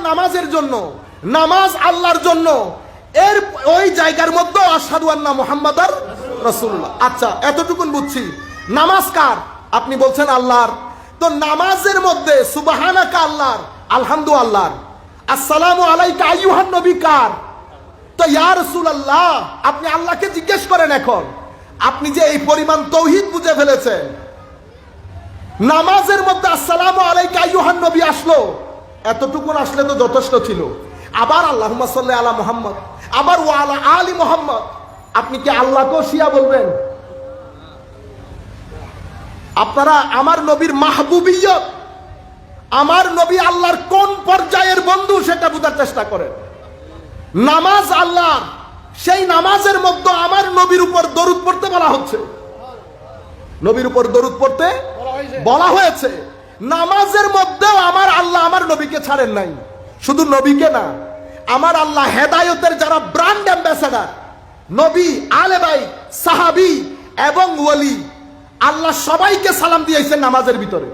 নামাজের জন্য, নামাজ আল্লাহর জন্য, এর ওই জায়গার মধ্যে আশহাদু আন্না মুহাম্মাদার রাসূলুল্লাহ। আচ্ছা, এতটুকুন বুঝছি। নামাজ কার? আপনি বলছেন আল্লাহর। তো নামাজের মধ্যে সুবহানাকা আল্লাহর, আলহামদু আল্লাহর, আসসালামু আলাইকা আইয়ুহান নবী কার? তো ইয়া রাসূলুল্লাহ, আপনি আল্লাহকে জিজ্ঞেস করেন। এখন আপনি যে এই পরিমাণ তাওহীদ বুঝে ফেলেছেন, নামাজের মধ্যে আসসালামু আলাইকা আইয়ুহান নবী আসলো, এতটুকুন আসলে তো যথেষ্ট ছিল। আবার আল্লাহুম্মা সাল্লি আলা মুহাম্মদ, আবার ওয়া আলা আলি মুহাম্মদ। আপনি কি আল্লাহকেও শিয়া বলবেন? আপনারা আমার নবীর মাহবুবিয়ত, আমার নবী আল্লাহর কোন পর্যায়ের বন্ধু সেটা বোঝার চেষ্টা করেন। নামাজ আল্লাহ, সেই নামাজের মধ্যে আমার নবীর উপর দরুদ পড়তে বলা হচ্ছে, নবীর উপর দরুদ পড়তে বলা হয়েছে। নামাজের মধ্যেও আমার আল্লাহ আমার নবীকে ছাড়েন নাই। শুধু নবীকে না, আমার আল্লাহ হেদায়েতের যারা ব্র্যান্ড অ্যাম্বাসেডর, নবী, আলে বাইত, সাহাবী এবং ওয়ালি, আল্লাহ সবাইকে সালাম দিয়েছেন নামাজের ভিতরে।